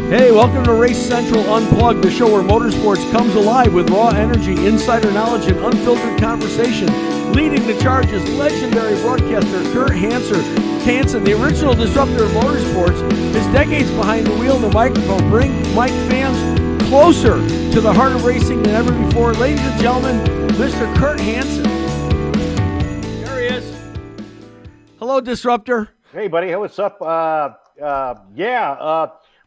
Hey, welcome to Race Central Unplugged, the show where motorsports comes alive with raw energy, insider knowledge, and unfiltered conversation. Leading the charge is legendary broadcaster Kurt Hansen, the original disruptor of motorsports. His decades behind the wheel and the microphone bring Mike fans closer to the heart of racing than ever before. Ladies and gentlemen, Mr. Kurt Hansen. There he is. Hello, Disruptor. Hey, buddy. What's up?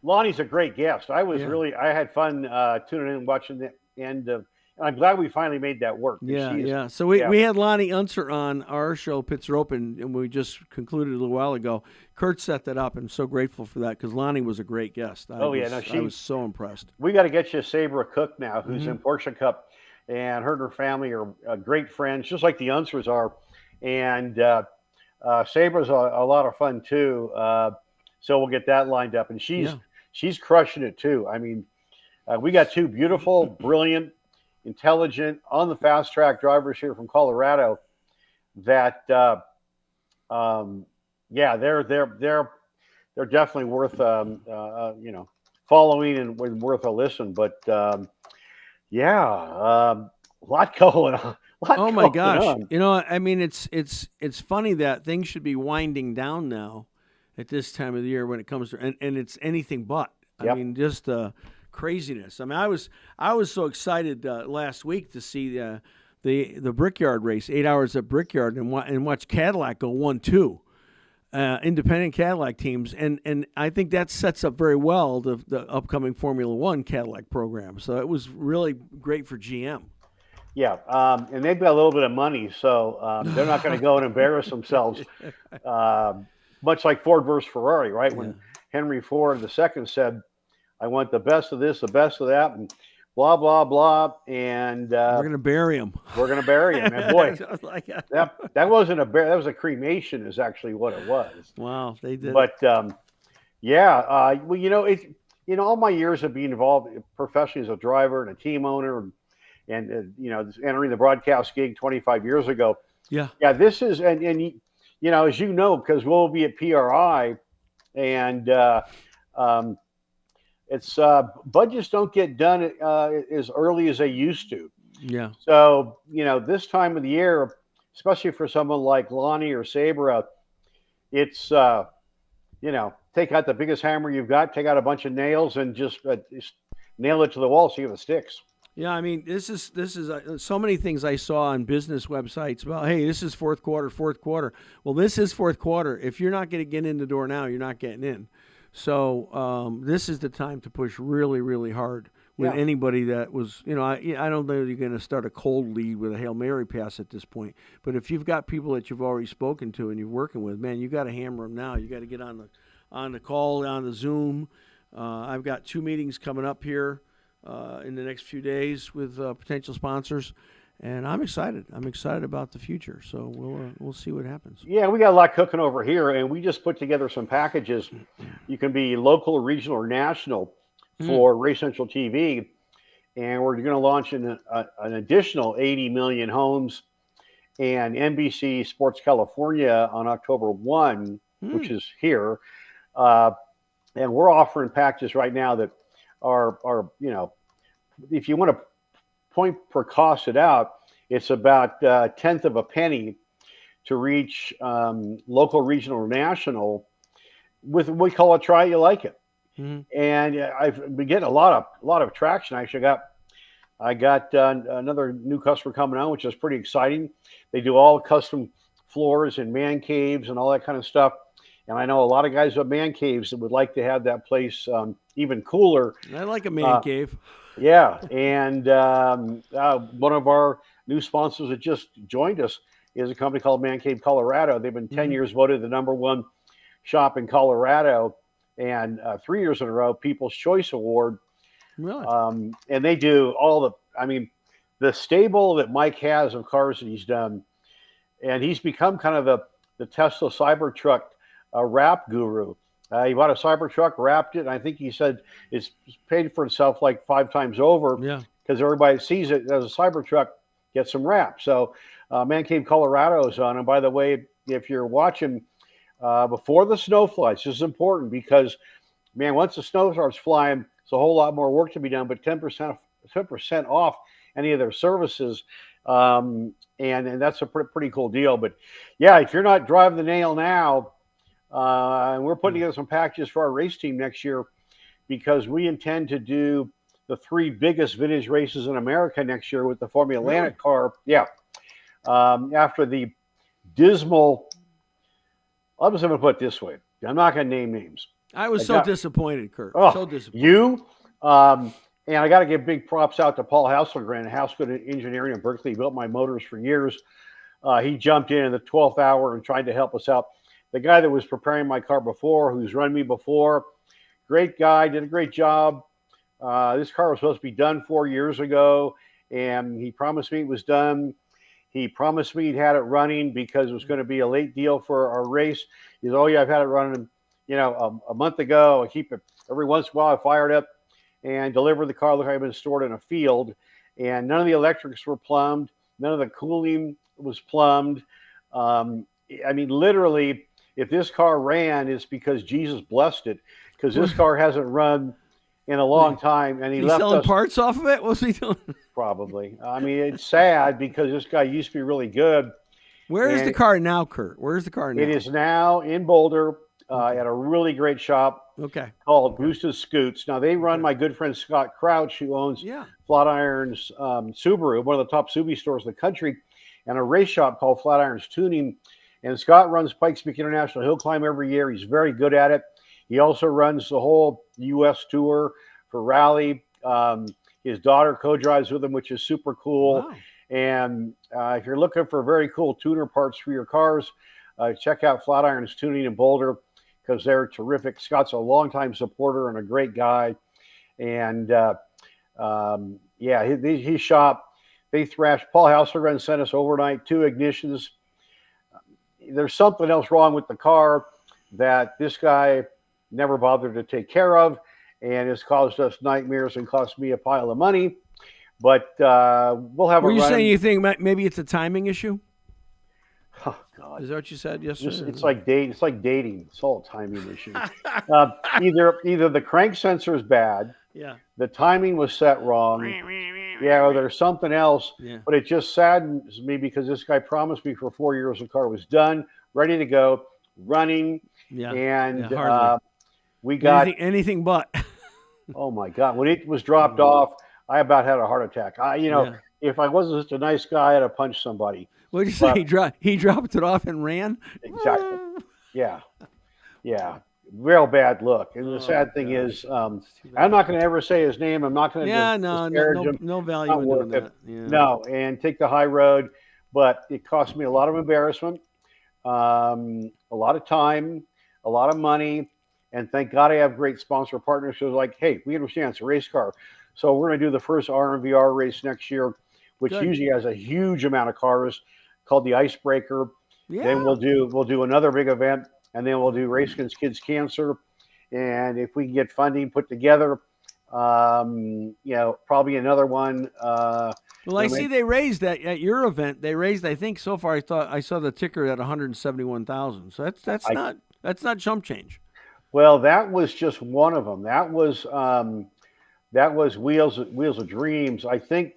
Lonnie's a great guest. I had fun tuning in and watching the end of, and I'm glad we finally made that work. Yeah. So we had Lonnie Unser on our show, Pits Are Open, and we just concluded a little while ago. Kurt set that up, and I'm so grateful for that because Lonnie was a great guest. I was so impressed. We got to get you Sabra Cook now, who's in Porsche Cup, and her and her family are great friends, just like the Unsers are. And Sabra's a lot of fun too. So we'll get that lined up, and she's crushing it too. I mean, we got two beautiful, brilliant, intelligent, on the fast track drivers here from Colorado. That, they're definitely worth following and worth a listen. But a lot going on. Oh my gosh! I mean, it's funny that things should be winding down now at this time of the year when it comes to, and it's anything but. I mean, just craziness. I mean, I was so excited last week to see the Brickyard race, 8 hours at Brickyard, and watch Cadillac go 1-2, independent Cadillac teams, and I think that sets up very well the upcoming Formula One Cadillac program. So it was really great for GM. Yeah, and they've got a little bit of money, so they're not going to go and embarrass themselves, much like Ford versus Ferrari, right? When Henry Ford II said, I want the best of this, the best of that, and blah, blah, blah, and we're going to bury him. We're going to bury him. And boy, that wasn't a that was a cremation is actually what it was. Wow, they did. But, all my years of being involved professionally as a driver and a team owner and entering the broadcast gig 25 years ago. Yeah, this is, and as you know, because we'll be at PRI, and it's budgets don't get done as early as they used to. Yeah. So this time of the year, especially for someone like Lonnie or Sabra, it's take out the biggest hammer you've got, take out a bunch of nails, and just nail it to the wall, see if it sticks. Yeah, I mean, this is so many things I saw on business websites about, hey, this is fourth quarter. Well, this is fourth quarter. If you're not going to get in the door now, you're not getting in. So this is the time to push really, really hard with anybody that was, I don't know you're going to start a cold lead with a Hail Mary pass at this point. But if you've got people that you've already spoken to and you're working with, man, you got to hammer them now. You got to get on the call, on the Zoom. I've got 2 meetings coming up here in the next few days with potential sponsors, and I'm excited. I'm excited about the future. So we'll see what happens. Yeah, we got a lot cooking over here, and we just put together some packages. You can be local, regional, or national for Race Central TV, and we're going to launch an additional 80 million homes and NBC Sports California on October 1, which is here, and we're offering packages right now that are if you want to point per cost it out, it's about a tenth of a penny to reach local, regional, or national with what we call a try you like it. And I've been getting a lot of traction. Actually, I got another new customer coming on, which is pretty exciting. They do all custom floors and man caves and all that kind of stuff. And I know a lot of guys with man caves that would like to have that place even cooler. I like a man cave. Yeah, and one of our new sponsors that just joined us is a company called Man Cave Colorado. They've been 10 years voted the #1 shop in Colorado, and 3 years in a row, People's Choice Award. Really? And they do the stable that Mike has of cars that he's done, and he's become kind of the Tesla Cybertruck wrap guru. He bought a Cybertruck, wrapped it, and I think he said it's paid for itself like 5 times over. Yeah. Because everybody sees it as a Cybertruck, gets some wrap. So Man Cave Colorado is on. And by the way, if you're watching before the snow flies, this is important because man, once the snow starts flying, it's a whole lot more work to be done. But 10% off any of their services, and that's a pretty cool deal. But yeah, if you're not driving the nail now, and we're putting together some packages for our race team next year because we intend to do the 3 biggest vintage races in America next year with the Formula Atlantic car. Yeah. After the dismal, I'm just going to put it this way. I'm not going to name names. I was so disappointed, Kurt. Oh, so disappointed. You, and I got to give big props out to Paul Hasselgren, Hasselgren Engineering in Berkeley. He built my motors for years. He jumped in the 12th hour and tried to help us out. The guy that was preparing my car before, who's run me before, great guy, did a great job. This car was supposed to be done 4 years ago, and he promised me it was done. He promised me he'd had it running because it was going to be a late deal for our race. He said, "Oh yeah, I've had it running, a month ago. I keep it every once in a while. I fire it up and deliver the car. Look, I've been stored in a field, and none of the electrics were plumbed. None of the cooling was plumbed. I mean, literally, if this car ran, it's because Jesus blessed it. Because this car hasn't run in a long time, and he left selling us parts off of it. What's he doing? Probably. I mean, it's sad because this guy used to be really good. Where is the car now, Kurt? Where's the car now? It is now in Boulder at a really great shop called Boosted Scoots. Now, they run my good friend Scott Crouch, who owns Flatirons Subaru, one of the top Subi stores in the country, and a race shop called Flatirons Tuning. And Scott runs Pikes Peak International Hill Climb every year. He's very good at it. He also runs the whole U.S. tour for Rally. His daughter co-drives with him, which is super cool. Wow. And if you're looking for very cool tuner parts for your cars, check out Flatirons Tuning in Boulder because they're terrific. Scott's a longtime supporter and a great guy. And his shop, they thrashed. Paul Hasselgren sent us overnight 2 ignitions. There's something else wrong with the car that this guy never bothered to take care of, and it's caused us nightmares and cost me a pile of money. But we'll have. Were you saying you think maybe it's a timing issue? Oh God! Is that what you said yesterday? It's like dating. It's like dating. It's all a timing issue. Either the crank sensor is bad. Yeah. The timing was set wrong. Yeah, or there's something else. Yeah. But it just saddens me because this guy promised me for 4 years the car was done, ready to go, running. Yeah. And we got anything but. Oh my God! When it was dropped off, I about had a heart attack. If I wasn't such a nice guy, I'd have punched somebody. What did you say? He dropped it off and ran? Exactly. Yeah. Real bad look. And the sad thing is, I'm not going to ever say his name. I'm not going to disparage him. No value in doing that. Yeah. No, and take the high road. But it cost me a lot of embarrassment, a lot of time, a lot of money. And thank God I have great sponsor partners who are like, hey, we understand it's a race car. So we're going to do the first RMVR race next year, which usually has a huge amount of cars called the Icebreaker. Yeah. Then we'll do another big event, and then we'll do Race Against Kids Cancer. And if we can get funding put together, probably another one. Well, I see they raised that at your event. They raised, I think, so far I saw the ticker at 171,000. So that's not chump change. Well, that was just one of them. That was Wheels of Dreams. I think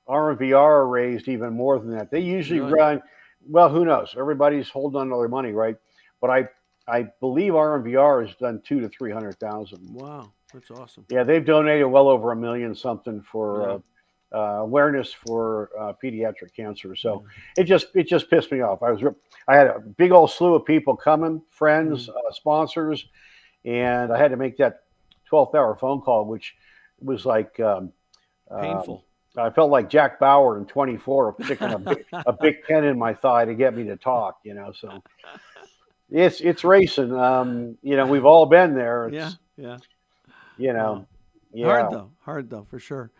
RMVR raised even more than that. They usually run. Well, who knows? Everybody's holding on to their money, right? But I believe RMVR has done 200,000 to 300,000. Wow, that's awesome. Yeah, they've donated well over $1 million something for awareness for pediatric cancer. So it just pissed me off. I had a big old slew of people coming, friends, sponsors, and I had to make that 12th hour phone call, which was like painful. I felt like Jack Bauer in 24 sticking a big pen in my thigh to get me to talk, So it's racing. We've all been there. Hard though, for sure.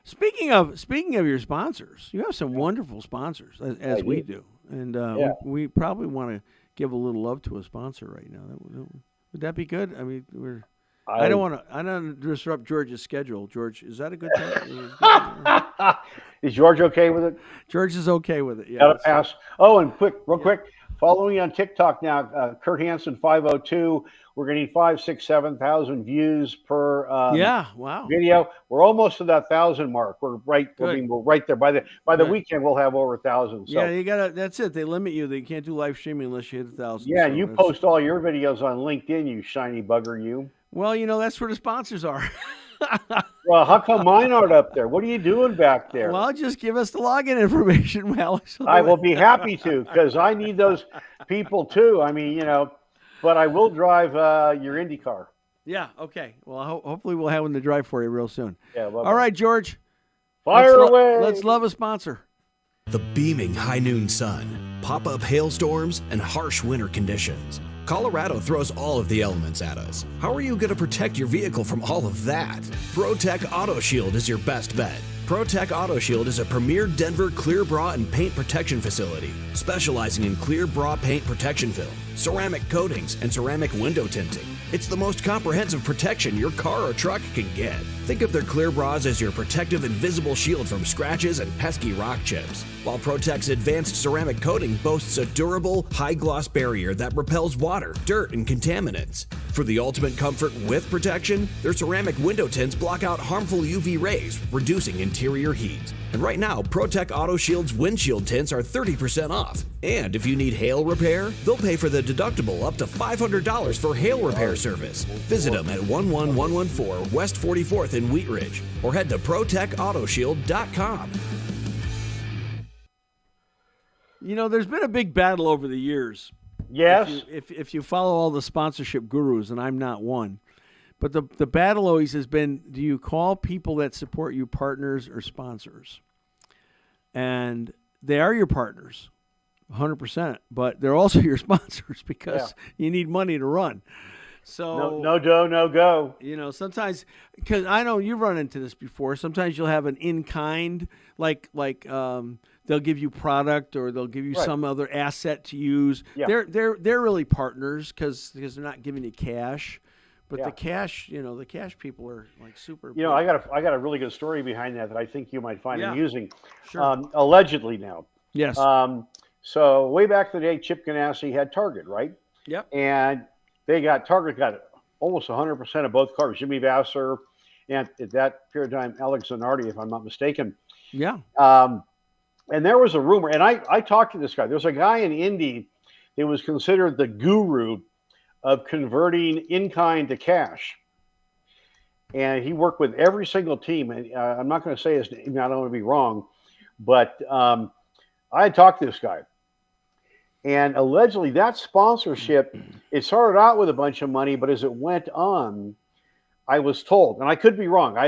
Speaking of your sponsors, you have some wonderful sponsors, as we do, and we probably want to give a little love to a sponsor right now. Would that be good? I mean, I don't want to disrupt George's schedule. George, is that a good time? Is George okay with it? George is okay with it. Yeah. Got to pass. Oh, and real quick, Follow me on TikTok now, Kurt Hansen 502. We're going to need 5, 6, 7,000 views per Yeah. Wow. video. We're almost to that 1,000 mark. We're right. Good. We're right there. By the Good. weekend, we'll have over 1,000. So Yeah, you gotta. That's it. They limit you. They can't do live streaming unless you hit 1,000. yeah, so you that's- post all your videos on LinkedIn, you shiny bugger, you. Well, that's where the sponsors are. Well, how come mine aren't up there? What are you doing back there? Well, just give us the login information, Alex. I will be happy to, because I need those people too. I mean, but I will drive your Indy car. Yeah. Okay. Well, hopefully we'll have one to drive for you real soon. Yeah. All right, George. Fire away. Let's love a sponsor. The beaming high noon sun, pop-up hailstorms, and harsh winter conditions. Colorado throws all of the elements at us. How are you going to protect your vehicle from all of that? ProTech Auto Shield is your best bet. ProTech Auto Shield is a premier Denver clear bra and paint protection facility, specializing in clear bra paint protection film, ceramic coatings, and ceramic window tinting. It's the most comprehensive protection your car or truck can get. Think of their clear bras as your protective invisible shield from scratches and pesky rock chips, while ProTech's advanced ceramic coating boasts a durable, high-gloss barrier that repels water, dirt, and contaminants. For the ultimate comfort with protection, their ceramic window tints block out harmful UV rays, reducing interior heat. And right now, ProTech Auto Shield's windshield tints are 30% off. And if you need hail repair, they'll pay for the deductible up to $500 for hail repair service. Visit them at 11114 West 44th in Wheat Ridge, or head to ProTechAutoShield.com. There's been a big battle over the years. Yes. If you follow all the sponsorship gurus, and I'm not one, but the battle always has been: do you call people that support you partners or sponsors? And they are your partners, 100%, but they're also your sponsors because you need money to run. So no dough, no go. Sometimes, because I know you've run into this before. Sometimes you'll have an in-kind, like they'll give you product or they'll give you some other asset to use. Yeah. They're really partners because they're not giving you cash. But the cash, the cash people are like super. I got a really good story behind that I think you might find amusing. Sure. Allegedly now. Yes. So way back in the day, Chip Ganassi had Target, right? Yep. And Target got almost 100% of both cars. Jimmy Vasser, and at that period of time, Alex Zanardi, if I'm not mistaken. Yeah. And there was a rumor, and I talked to this guy. There's a guy in Indy that was considered the guru of converting in-kind to cash. And he worked with every single team. And I'm not going to say his name. I don't want to be wrong. But I had talked to this guy. And allegedly that sponsorship, it started out with a bunch of money, but as it went on, I was told, and I could be wrong.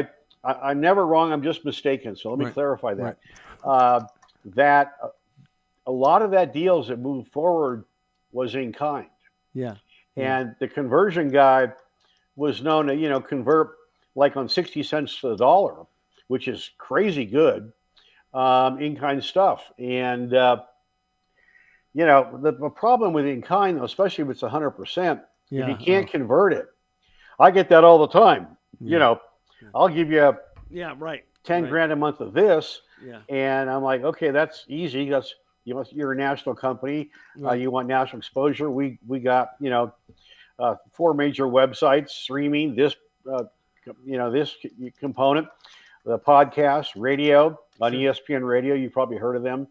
I'm never wrong. I'm just mistaken. So let me clarify that. Right. That a lot of that deals that moved forward was in kind. Yeah. And the conversion guy was known to, convert like on 60 cents to the dollar, which is crazy good in kind stuff. And, the problem with in kind, though, especially if it's 100%, if you can't convert it, I get that all the time. Yeah. I'll give you 10 right. grand a month of this. Yeah. And I'm like, okay, that's easy. You're a national company. Right. You want national exposure. We got, 4 major websites streaming this, this component, the podcast, radio on ESPN Radio. You've probably heard of them.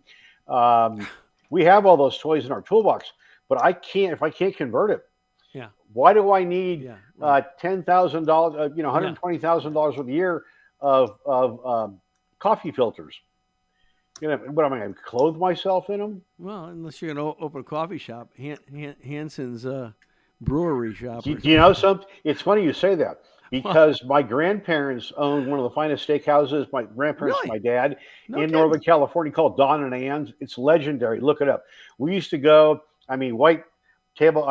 We have all those toys in our toolbox, but if I can't convert it, why do I need $10,000, $120,000 worth a year of coffee filters? What am I going to clothe myself in them? Well, unless you're going to open a coffee shop, Hansen's brewery shop. Do you know something? It's funny you say that because my grandparents owned one of the finest steakhouses. My grandparents, my dad, Northern California, called Don and Ann's. It's legendary. Look it up. We used to go. White table.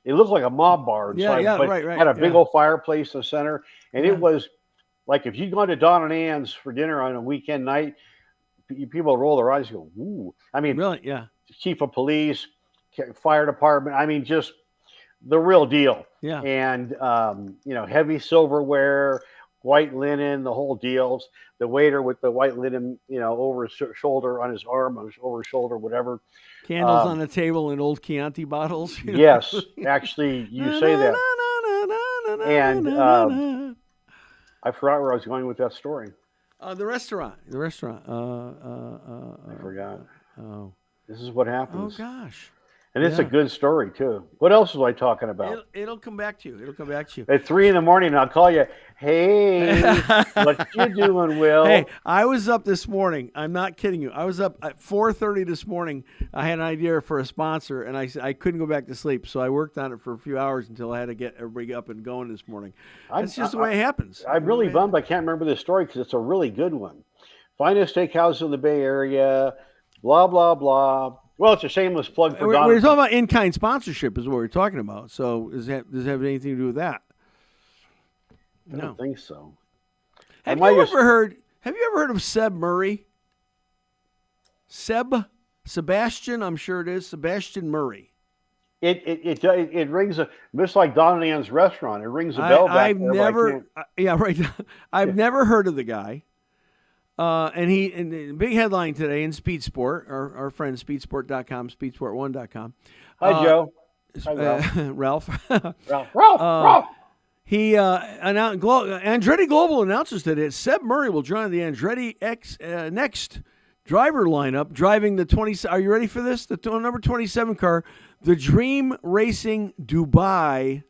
It looked like a mob bar inside, but it had a big old fireplace in the center, and it was like if you'd gone to Don and Ann's for dinner on a weekend night, people roll their eyes and go, "Ooh!" Really, yeah. Chief of police, fire department. Just the real deal. Yeah. And heavy silverware, white linen, the whole deals. The waiter with the white linen, over his shoulder, on his arm, over his shoulder, whatever. Candles on the table in old Chianti bottles. Yes, actually, you say that, and I forgot where I was going with that story. The restaurant. I forgot. Oh. This is what Oh happens. gosh. And it's a good story too. What else was I talking about? It'll come back to you. At 3 a.m, I'll call you. Hey, what you doing, Will? Hey, I was up this morning. I'm not kidding you. I was up at 4:30 this morning. I had an idea for a sponsor, and I couldn't go back to sleep, so I worked on it for a few hours until I had to get everybody up and going this morning. That's just the way it happens. I'm really bummed I can't remember this story because it's a really good one. Finest steakhouse in the Bay Area. Blah blah blah. Well, it's a shameless plug for Don. We're talking about in-kind sponsorship is what we're talking about. So does it have anything to do with that? I don't think so. Have you ever heard of Seb Murray? Sebastian, I'm sure it is Sebastian Murray. It rings just like Don and Ann's restaurant. It rings a bell. I've never heard of the guy. And the big headline today in Speed Sport, our friend speedsport.com, speedsport1.com. Hi, Joe. Hi, Ralph. Ralph. He announced Andretti Global announces that Seb Murray will join the Andretti next driver lineup, driving the 20. Are you ready for this? The number 27 car, the Dream Racing Dubai.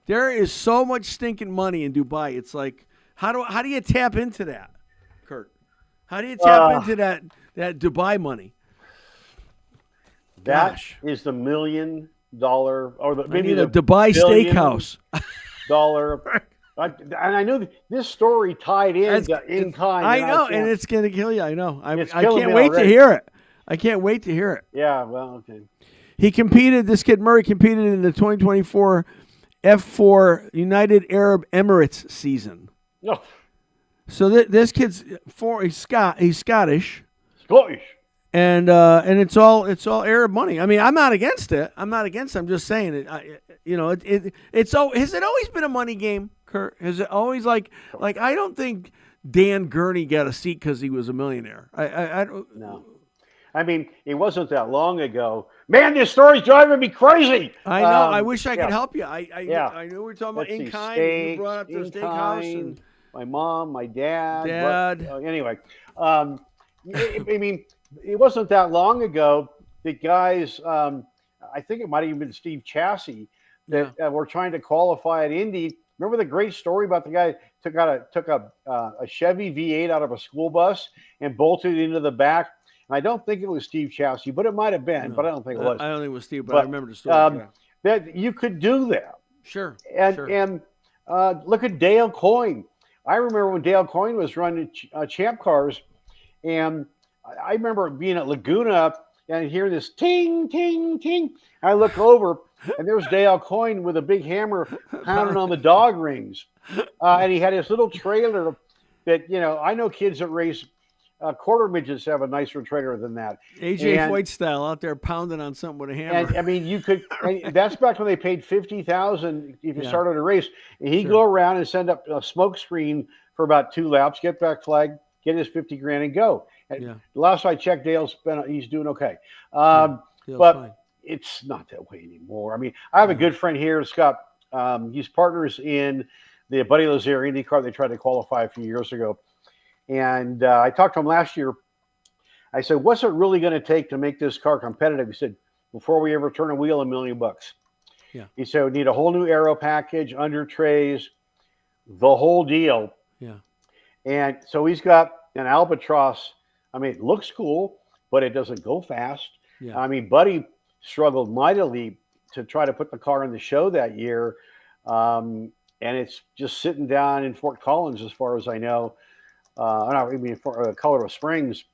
There is so much stinking money in Dubai. It's like, how do you tap into that, Kurt? How do you tap into that Dubai money? That is the $1 million, or maybe the Dubai steakhouse. And I knew this story tied in kind. I know, and it's going to kill you. I know. I can't wait to hear it. I can't wait to hear it. Yeah, well, okay. This kid Murray competed in the 2024 F4 United Arab Emirates season. No. So this kid's he's Scottish. Scottish. And it's all Arab money. I mean, I'm not against it. I'm just saying it. Has it always been a money game, Kurt? Has it always like I don't think Dan Gurney got a seat because he was a millionaire. I don't. No. I mean, it wasn't that long ago. Man, this story's driving me crazy. I know. I wish I could help you. I knew we were talking about in kind. Steaks, you brought up the steakhouse and my mom, my dad. Anyway, I mean, it wasn't that long ago that guys, I think it might have even been Steve Chassis, that were trying to qualify at Indy. Remember the great story about the guy took a Chevy V8 out of a school bus and bolted it into the back? And I don't think it was Steve Chassis, but it might have been. No, but I don't think it was. I don't think it was Steve, but I remember the story. That you could do that. Sure. And look at Dale Coyne. I remember when Dale Coyne was running Champ Cars, and I remember being at Laguna and hearing this ting, ting, ting. I look over, and there's Dale Coyne with a big hammer pounding on the dog rings. And he had his little trailer that, I know kids that race quarter midgets have a nicer trailer than that. AJ Foyt style out there pounding on something with a hammer. And I mean, you could. That's back when they paid $50,000 if you started a race. And he'd go around and send up a smoke screen for about 2 laps, get back flag, get his $50,000 and go. And last I checked, he's doing okay. But fine. It's not that way anymore. I mean, I have a good friend here, Scott. He's partners in the Buddy Lazier Indy car they tried to qualify a few years ago. And I talked to him last year. I said, what's it really going to take to make this car competitive? He said, before we ever turn a wheel, $1 million. Yeah. He said, we need a whole new aero package, under trays, the whole deal. Yeah. And so he's got an Albatross. I mean, it looks cool, but it doesn't go fast. Yeah. I mean, Buddy struggled mightily to try to put the car in the show that year. And it's just sitting down in Fort Collins, as far as I know. For Colorado Springs.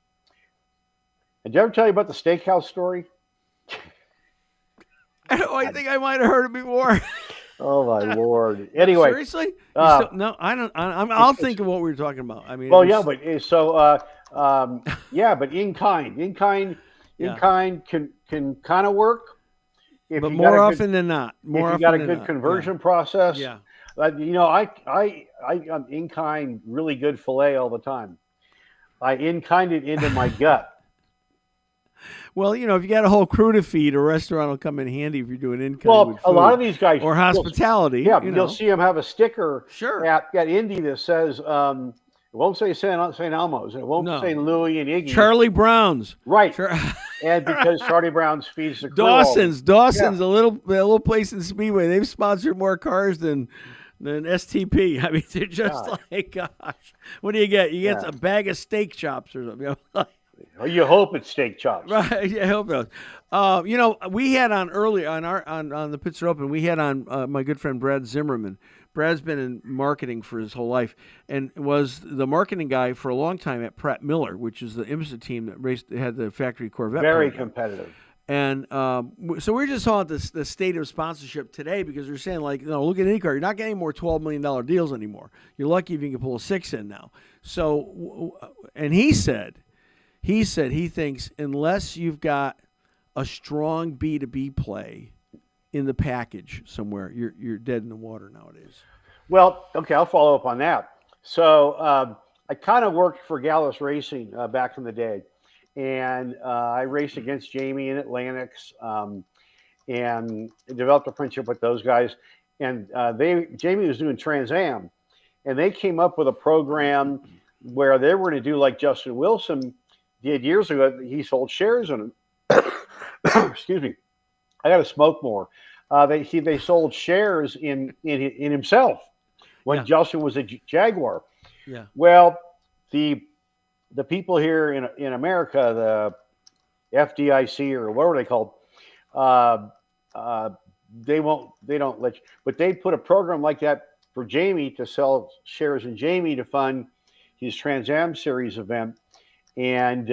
Did you ever tell you about the steakhouse story? I think I might have heard it before. Oh my Lord! Anyway, seriously? No, I don't. I'll think of what we were talking about. I mean, but in kind can kind of work. if But you more got a often than not, more if you often got a than good not. conversion process, Yeah. I'm in kind really good filet all the time. I in kind it into my gut. Well, if you got a whole crew to feed, a restaurant will come in handy if you're doing in kind Well, with a lot food of these guys, or hospitality. you'll see them have a sticker Sure. at Indy that says, it won't say St. Elmo's, and it won't No. say Louis and Iggy's. Charlie Brown's. Right. Sure. And because Charlie Brown's feeds the crew. all the- Dawson's, a little place in Speedway. They've sponsored more cars than STP. I mean, they're just like, gosh, what do you get? You get a bag of steak chops or something. Well, you hope it's steak chops. Right, yeah, I hope those. We had on early on the Pittsburgh Open. We had on my good friend Brad Zimmerman. Brad's been in marketing for his whole life and was the marketing guy for a long time at Pratt Miller, which is the IMSA team that had the factory Corvette. Very program. competitive. And so we're just talking about the state of sponsorship today because they're saying, like, look at IndyCar. You're not getting more $12 million deals anymore. You're lucky if you can pull a 6 in now. So, and he said he thinks unless you've got a strong B2B play in the package somewhere, you're dead in the water nowadays. Well, okay, I'll follow up on that. So I kind of worked for Gallus Racing back in the day. And I raced against Jamie in Atlantics and developed a friendship with those guys. And Jamie was doing Trans Am, and they came up with a program where they were going to do like Justin Wilson did years ago. He sold shares in them. Excuse me, I got to smoke more. They sold shares in himself when Justin was a Jaguar. Yeah. Well, the people here in America, the FDIC or what are they called? They don't let you, but they put a program like that for Jamie to sell shares in Jamie to fund his Trans Am Series event. And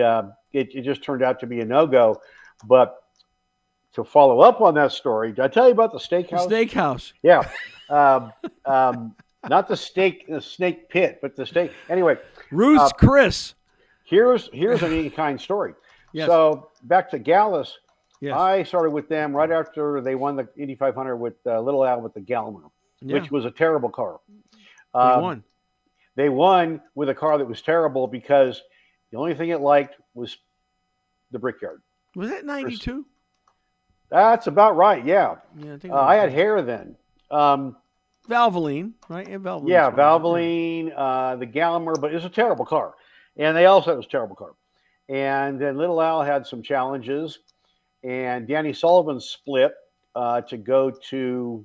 it just turned out to be a no-go. But to follow up on that story, did I tell you about the steakhouse? The steakhouse. Yeah. Not the snake pit, but the steak. Anyway. Ruth's Chris. Here's an in-kind story. Yes. So back to Gallus, Yes. I started with them right after they won the Indy 500 with Little Al with the Galmer, which was a terrible car. They won. They won with a car that was terrible because the only thing it liked was the Brickyard. Was that 92? That's about right. Yeah. Yeah, I think I had hair then. Valvoline, right? Yeah, Valvoline. Yeah, Valvoline, the Galmer, but it was a terrible car. And they all said it was a terrible car. And then Little Al had some challenges. And Danny Sullivan split to go to,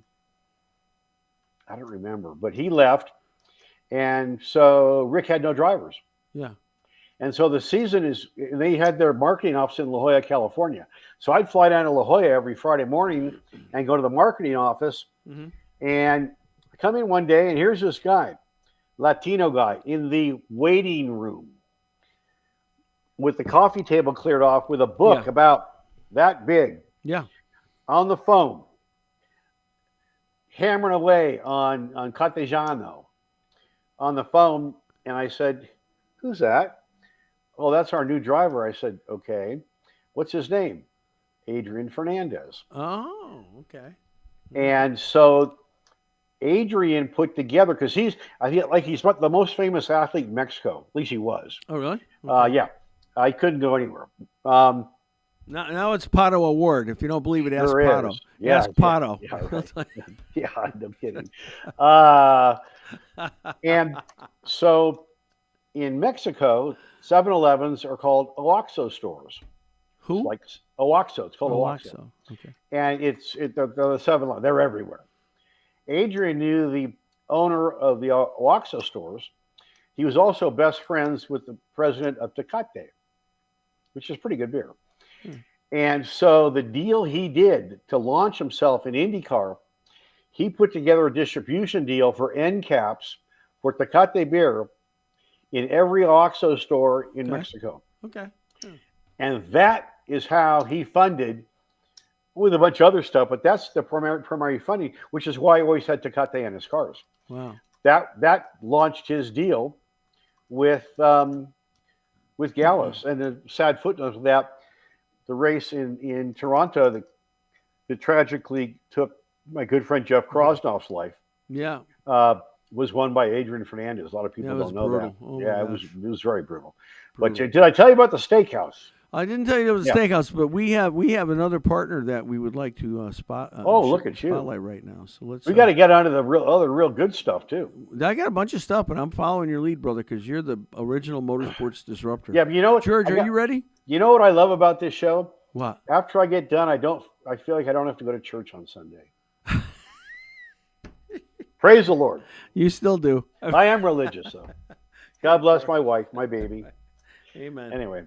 I don't remember, but he left. And so Rick had no drivers. Yeah. And so the season they had their marketing office in La Jolla, California. So I'd fly down to La Jolla every Friday morning and go to the marketing office. Mm-hmm. And I come in one day, and here's this guy, Latino guy, in the waiting room with the coffee table cleared off with a book about that big. Yeah. On the phone, hammering away on Catejano on the phone. And I said, who's that? Oh, that's our new driver. I said, okay. What's his name? Adrian Fernandez. Oh, okay. And so Adrian put together, because he's the most famous athlete in Mexico. At least he was. Oh, really? Okay. Yeah. I couldn't go anywhere. Now it's Pato Award. If you don't believe it, ask Pato. Yeah, ask Pato. Yeah, right. No kidding. And so in Mexico, 7-Elevens are called Oaxo stores. Who? Like Oaxo. It's called Oaxo. Okay. And they're the 7-Eleven. They're everywhere. Adrian knew the owner of the Oaxo stores. He was also best friends with the president of Tecate, which is pretty good beer. And so the deal he did to launch himself in IndyCar, he put together a distribution deal for end caps for Tecate beer in every Oaxo store in Mexico. Okay. And that is how he funded, with a bunch of other stuff, but that's the primary funding, which is why he always had Tecate in his cars. Wow. That launched his deal with Gallus. And the sad footnote of that, the race in Toronto, that tragically took my good friend Jeff Krosnoff's life Yeah. was won by Adrian Fernandez. A lot of people That was don't know brutal. that. Oh, Yeah, my it was gosh. very brutal. But Brutal. did I tell you about the steakhouse? I didn't tell you there was a Yeah. steakhouse, but we have another partner that we would like to Look at you. spotlight right now. So let's. We got to get onto the real good stuff too. I got a bunch of stuff, but I'm following your lead, brother, because you're the original motorsports disruptor. Yeah, but you know what, George, are you ready? You know what I love about this show? What? After I get done, I feel like I don't have to go to church on Sunday. Praise the Lord. You still do. I am religious, though. God bless my wife, my baby. Amen. Anyway.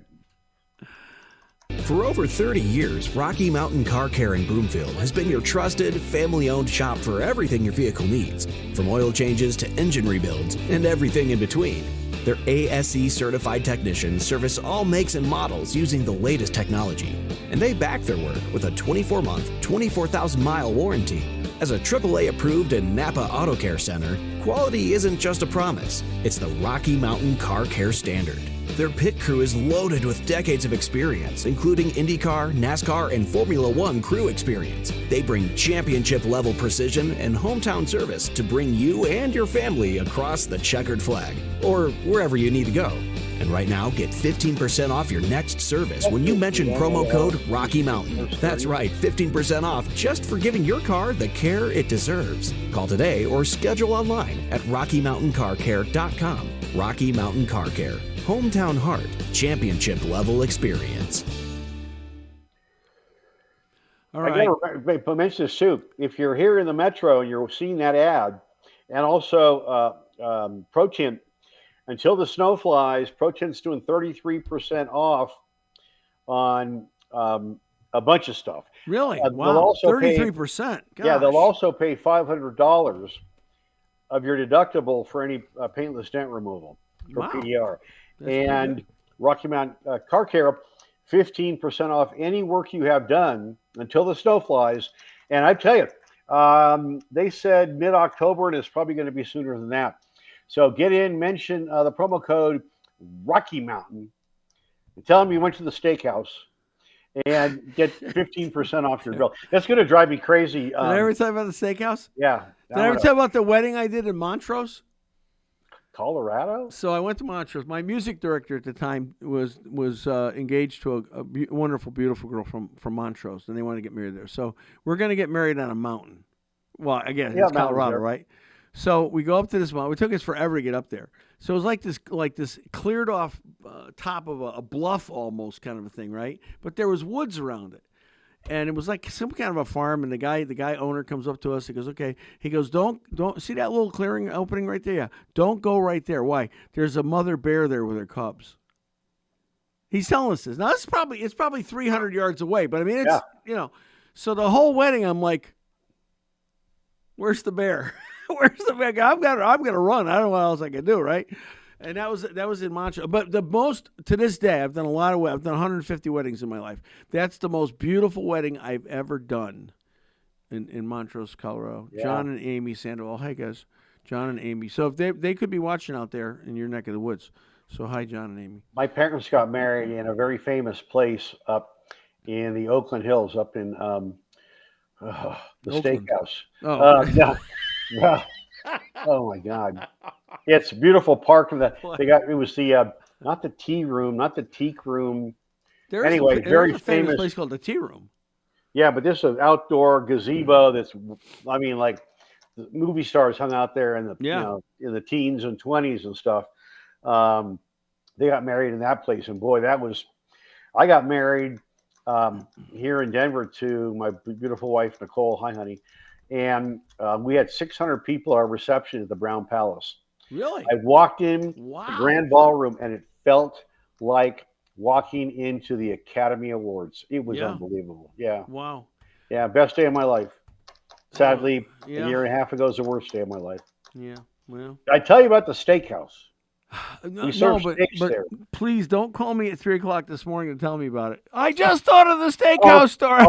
For over 30 years, Rocky Mountain Car Care in Broomfield has been your trusted, family-owned shop for everything your vehicle needs, from oil changes to engine rebuilds and everything in between. Their ASE-certified technicians service all makes and models using the latest technology, and they back their work with a 24-month, 24,000-mile warranty. As a AAA-approved and Napa Auto Care Center, quality isn't just a promise, it's the Rocky Mountain Car Care standard. Their pit crew is loaded with decades of experience, including IndyCar, NASCAR, and Formula One crew experience. They bring championship-level precision and hometown service to bring you and your family across the checkered flag, or wherever you need to go. And right now, get 15% off your next service when you mention promo code Rocky Mountain. That's right, 15% off just for giving your car the care it deserves. Call today or schedule online at RockyMountainCarCare.com. Rocky Mountain Car Care. Hometown heart, championship level experience. All right. I got to mention this too. If you're here in the metro and you're seeing that ad, and also ProTint, until the snow flies, ProTint's doing 33% off on a bunch of stuff. Really? They'll Wow. also 33%. Yeah, they'll also pay $500 of your deductible for any paintless dent removal for PDR. And Rocky Mountain Car Care, 15% off any work you have done until the snow flies. And I tell you, they said mid-October, and it's probably going to be sooner than that. So get in, mention the promo code Rocky Mountain, and tell them you went to the steakhouse, and get 15% off your bill. That's going to drive me crazy. Did I ever tell you about the steakhouse? Yeah. Did I ever tell you about the wedding I did in Montrose? Colorado? So I went to Montrose. My music director at the time was engaged to a wonderful, beautiful girl from Montrose, and they wanted to get married there. So we're going to get married on a mountain. Well, again, it's Colorado, right? So we go up to this mountain. It took us forever to get up there. So it was like this cleared off top of a bluff almost kind of a thing, right? But there was woods around it. And it was like some kind of a farm, and the guy owner comes up to us. He goes, "Okay." He goes, "Don't see that little clearing opening right there? Yeah. Don't go right there. Why? There's a mother bear there with her cubs." He's telling us this. Now it's probably 300 yards away, but I mean it's So the whole wedding, I'm like, "Where's the bear? Where's the bear? I'm gonna run. I don't know what else I can do, right?" And that was in Montrose. But the most, to this day, I've done I've done 150 weddings in my life. That's the most beautiful wedding I've ever done in Montrose, Colorado. Yeah. John and Amy Sandoval. Hi, guys. John and Amy. So if they could be watching out there in your neck of the woods. So hi, John and Amy. My parents got married in a very famous place up in the Oakland Hills, up in the Oakland Steakhouse. Oh, no. Oh my God! It's a beautiful park. It was the not the tea room, not the teak room. There's very famous place called the Tea Room. Yeah, but this is an outdoor gazebo. That's, I mean, like the movie stars hung out there in the in the teens and 20s and stuff. They got married in that place, and boy, I got married here in Denver to my beautiful wife Nicole. Hi, honey. And we had 600 people at our reception at the Brown Palace. Really? I walked in the Grand Ballroom, and it felt like walking into the Academy Awards. It was unbelievable. Yeah. Wow. Yeah, best day of my life. Sadly, a year and a half ago was the worst day of my life. Yeah. Well, I tell you about the steakhouse. But please don't call me at 3:00 this morning to tell me about it. I just thought of the steakhouse story.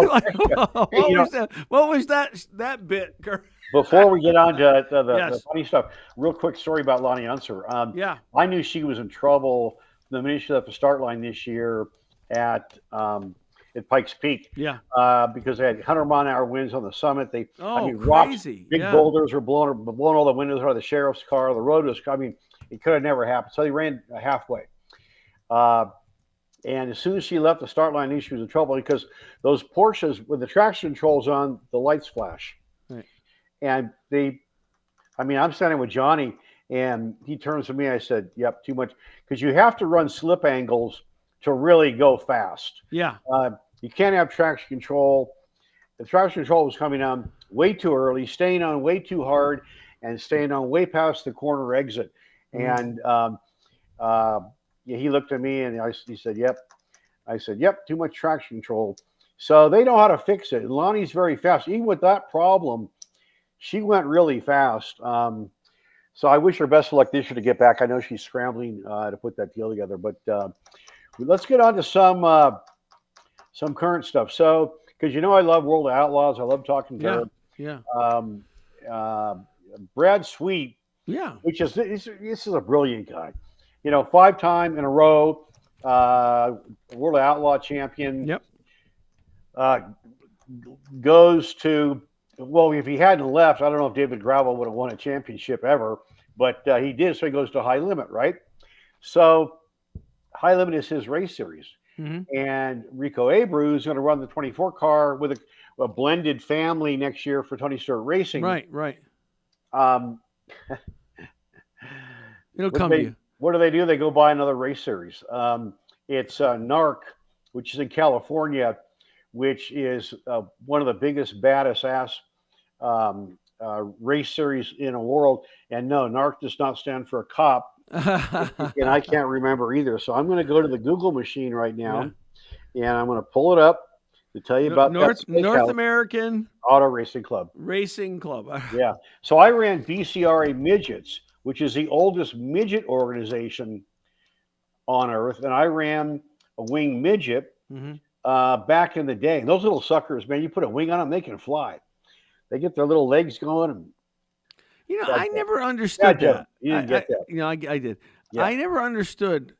What was that bit? Before we get on to the funny stuff, real quick story about Lonnie Unser. I knew she was in trouble the minute she left the start line this year at at Pikes Peak. Yeah. Because they had 100-mile-an-hour winds on the summit. Rocks, Crazy. big boulders were blowing all the windows out of the sheriff's car. The road was, it could have never happened. So they ran halfway. And as soon as she left the start line, I knew she was in trouble because those Porsches, with the traction controls on, the lights flash. Right. And I'm standing with Johnny, and he turns to me. I said, "Yep, too much," because you have to run slip angles to really go fast. Yeah. You can't have traction control. The traction control was coming on way too early, staying on way too hard, and staying on way past the corner exit. And he looked at me and he said, "Yep." I said, "Yep, too much traction control." So they know how to fix it. And Lonnie's very fast. Even with that problem, she went really fast. So I wish her best of luck this year to get back. I know she's scrambling to put that deal together. But let's get on to some current stuff. So, because I love World of Outlaws. I love talking to her. Yeah. Brad Sweet. Yeah. Which is this is a brilliant guy. 5-time in a row World of Outlaw champion. Yep. Goes to, well, if he hadn't left, I don't know if David Gravel would have won a championship ever, but he did, so he goes to High Limit, right? So High Limit is his race series. Mm-hmm. And Rico Abreu is going to run the 24 car with a blended family next year for Tony Stewart Racing. Right. It'll come to you. What do? They go buy another race series. It's NARC, which is in California, which is one of the biggest, baddest ass race series in the world. And no, NARC does not stand for a cop. And I can't remember either. So I'm going to go to the Google machine right now, and I'm going to pull it up to tell you about North American Auto Racing Club. Yeah. So I ran BCRA Midgets, which is the oldest midget organization on earth, and I ran a wing midget back in the day. And those little suckers, man, you put a wing on them, they can fly. They get their little legs going. And I never understood that. You didn't get that. I did. Yeah. I never understood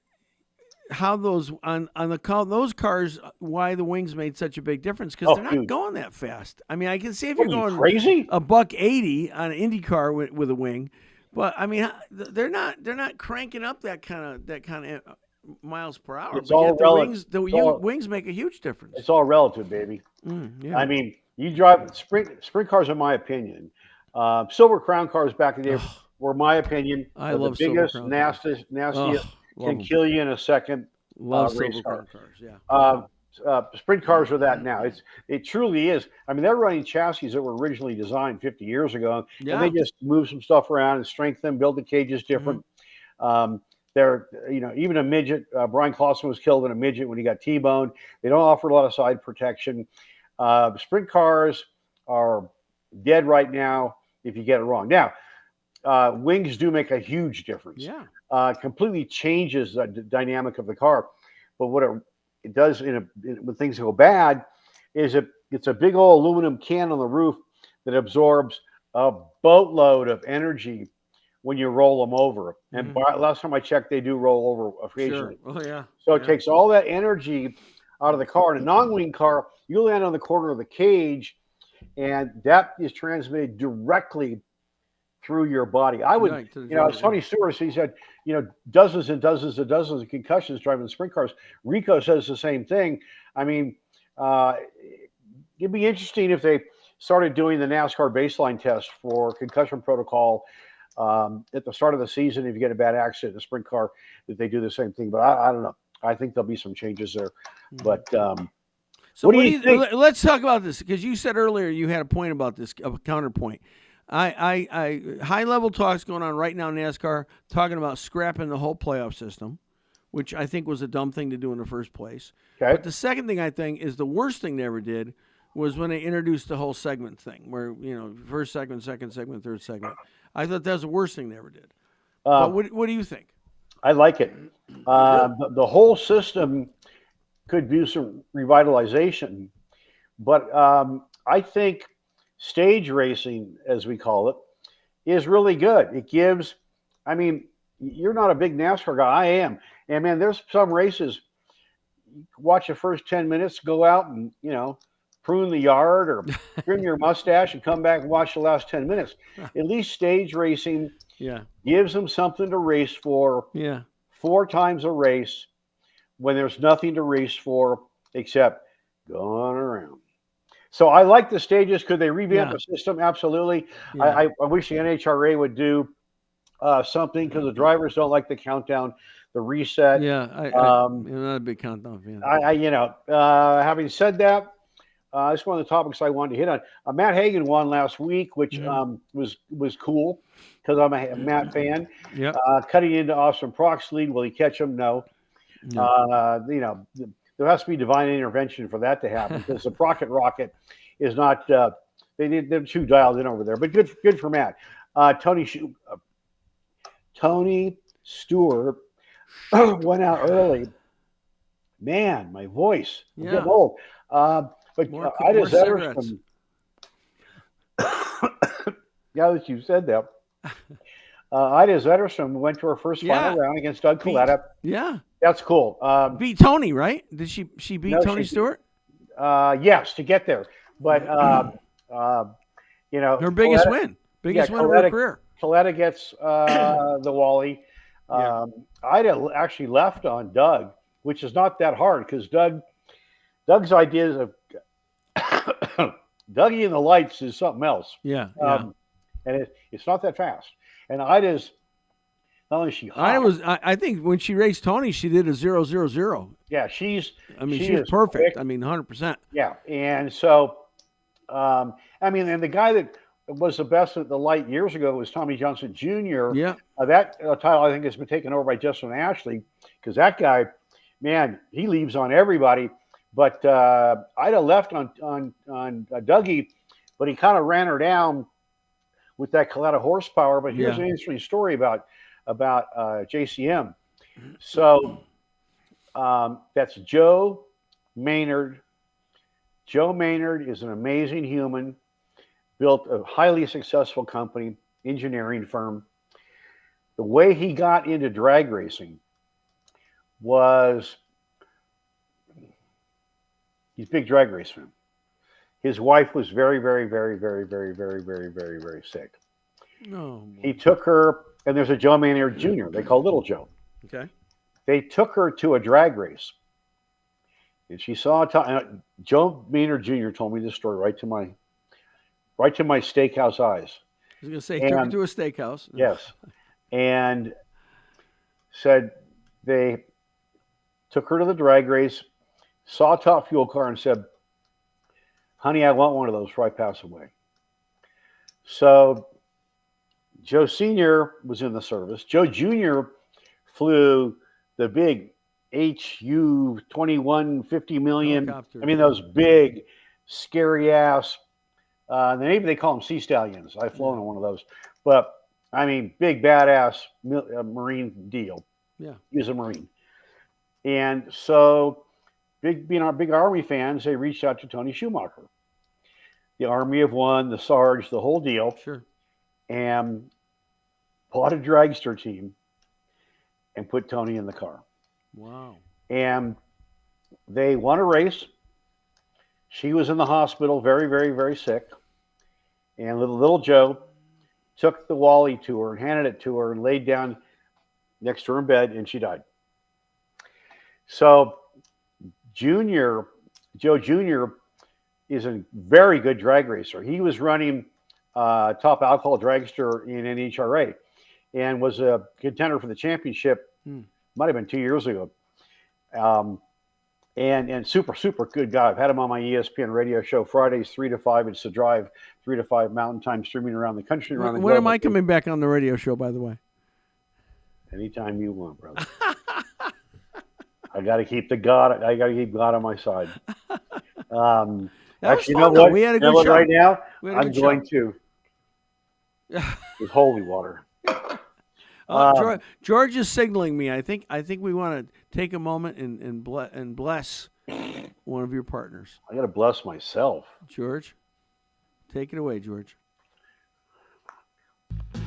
how those those cars, why the wings made such a big difference, because they're not going that fast. I mean, I can see if you're going crazy $180 on an Indy car with a wing, but I mean, they're not cranking up that kind of miles per hour. It's all relative. Wings make a huge difference. It's all relative, baby. Yeah. I mean, you drive sprint cars, in my opinion. Silver Crown cars back in the day were, my opinion, love the biggest, nastiest, can kill you in a second. Love race Silver Crown cars. Yeah. Sprint cars are that now. It truly is. I mean, they're running chassis that were originally designed 50 years ago, and they just move some stuff around and strengthen them, build the cages different. They're, even a midget. Brian Clausen was killed in a midget when he got T-boned. They don't offer a lot of side protection. Sprint cars are dead right now if you get it wrong. Now, wings do make a huge difference. Yeah. Completely changes the dynamic of the car. But what it does when things go bad is it's a big old aluminum can on the roof that absorbs a boatload of energy when you roll them over. And last time I checked, they do roll over occasionally. Sure. Oh, yeah. So it takes all that energy out of the car. In a non-wing car, you land on the corner of the cage, and that is transmitted directly through your body. Tony Stewart, he said, dozens and dozens and dozens of concussions driving sprint cars. Rico says the same thing. I mean, it'd be interesting if they started doing the NASCAR baseline test for concussion protocol at the start of the season. If you get a bad accident in a sprint car, that they do the same thing. But I don't know. I think there'll be some changes there. But so what do you think? Let's talk about this, because you said earlier you had a point about this, a counterpoint. I high level talks going on right now in NASCAR, talking about scrapping the whole playoff system, which I think was a dumb thing to do in the first place. Okay. But the second thing I think is the worst thing they ever did was when they introduced the whole segment thing, where first segment, second segment, third segment. I thought that was the worst thing they ever did. But what do you think? I like it. The whole system could do some revitalization, but I think stage racing, as we call it, is really good. It gives, you're not a big NASCAR guy. I am. And man, there's some races watch the first 10 minutes, go out and, prune the yard or trim your mustache and come back and watch the last 10 minutes. At least stage racing gives them something to race for. Yeah. 4 times a race when there's nothing to race for except going around. So I like the stages. Could they revamp the system? Absolutely. Yeah. I wish the NHRA would do something, because the drivers don't like the countdown, the reset. Yeah, I'm not a big countdown fan. Having said that, that's one of the topics I wanted to hit on. Matt Hagan won last week, which was cool, because I'm a Matt fan. Yep. Cutting into Austin Prock's lead, will he catch him? No. There has to be divine intervention for that to happen, because the Prockett rocket is not. They're too dialed in over there. But good for Matt. Tony Stewart went out early. Man, my voice. I'm getting old. But Ida Zetterstrom. Now that you said that, Ida Zetterstrom went to her first final round against Doug Coletta. Yeah. That's cool. Beat Tony, right? Did she beat Tony Stewart? Yes, to get there. But her biggest win of her career. Coletta gets the Wally. Ida actually left on Doug, which is not that hard, because Doug's ideas of Dougie and the lights is something else. And it's not that fast. And Ida's not only she hot. I think when she raced Tony, she did a 0.000. Yeah, she was perfect. Quick. 100%. Yeah, and so, and the guy that was the best at the light years ago was Tommy Johnson Jr. Yeah. That title, I think, has been taken over by Justin Ashley, because that guy, man, he leaves on everybody. But Ida left on Dougie, but he kind of ran her down with that Coletta horsepower. But here's an interesting story about JCM. So that's Joe Maynard. Joe Maynard is an amazing human, built a highly successful company, engineering firm. The way he got into drag racing was, he's a big drag race fan. His wife was very, very, very, very, very, very, very, very, very sick. No. He took her, and there's a Joe Maynard Jr. They call Little Joe. Okay. They took her to a drag race, and she saw Joe Maynard Jr. told me this story right to my steakhouse eyes. I was going to say, took her to a steakhouse. Yes, and said they took her to the drag race, saw a top fuel car, and said, "Honey, I want one of those before I pass away." So Joe Sr. was in the service. Joe Jr. flew the big HU 21 50 million. Helicopter. Those big, scary ass. Maybe they call them Sea Stallions. I've flown on one of those. But, big, badass Marine deal. Yeah. He was a Marine. And so, being our big Army fans, they reached out to Tony Schumacher. The Army of One, the Sarge, the whole deal. Sure. And bought a dragster team and put Tony in the car. Wow. And they won a race. She was in the hospital, very, very, very sick. And little Joe took the Wally to her and handed it to her and laid down next to her in bed, and she died. So Joe Jr. is a very good drag racer. He was running top alcohol dragster in NHRA and was a contender for the championship. Might have been 2 years ago. And super, super good guy. I've had him on my ESPN radio show Fridays 3 to 5. It's The Drive, 3 to 5 Mountain Time, streaming around the country. When am I coming back on the radio show, by the way? Anytime you want, brother. I got to keep God on my side. Actually, you know what? We had a good show. Right now, I'm going to. With holy water. George is signaling me. I think we want to take a moment and bless one of your partners. I got to bless myself. George, take it away, George.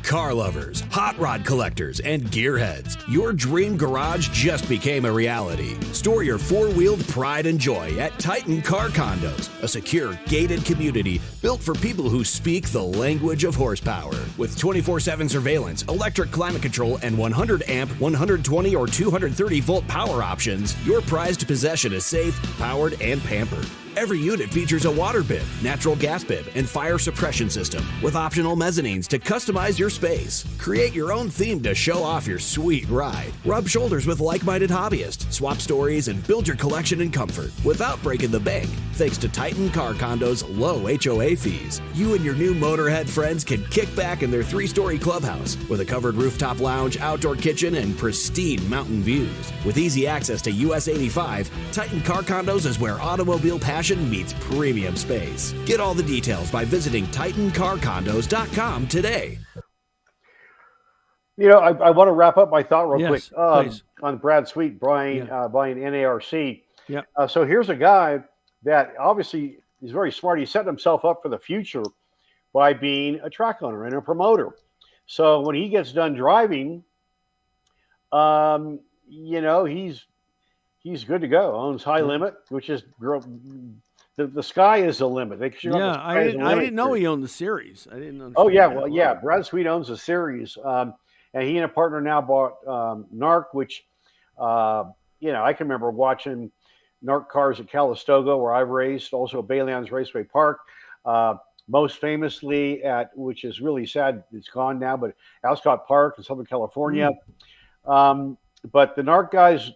Car lovers, hot rod collectors, and gearheads, your dream garage just became a reality. Store your four-wheeled pride and joy at Titan Car Condos, a secure, gated community built for people who speak the language of horsepower. With 24/7 surveillance, electric climate control, and 100-amp, 120 or 230-volt power options, your prized possession is safe, powered, and pampered. Every unit features a water bib, natural gas bib, and fire suppression system with optional mezzanines to customize your space. Create your own theme to show off your sweet ride. Rub shoulders with like-minded hobbyists, swap stories, and build your collection in comfort without breaking the bank thanks to Titan Car Condo's low HOA fees. You and your new motorhead friends can kick back in their 3-story clubhouse with a covered rooftop lounge, outdoor kitchen, and pristine mountain views. With easy access to US 85, Titan Car Condos is where automobile passion meets premium space. Get all the details by visiting TitanCarCondos.com today. You know, I want to wrap up my thought real Yes, quick please. on Brad Sweet buying Yeah. buying NARC. Yeah. So here's a guy that obviously is very smart. He set himself up for the future by being a track owner and a promoter. So when he gets done driving, you know, he's good to go. Owns High Limit, which is the sky is the limit. Yeah, I didn't know he owned the series. I didn't know. Oh yeah, well yeah. Brad Sweet owns a series, and he and a partner now bought NARC, which you know, I can remember watching NARC cars at Calistoga, where I've raced, also at Baylands Raceway Park. Most famously at, which is really sad, it's gone now, but Ascot Park in Southern California. But the NARC guys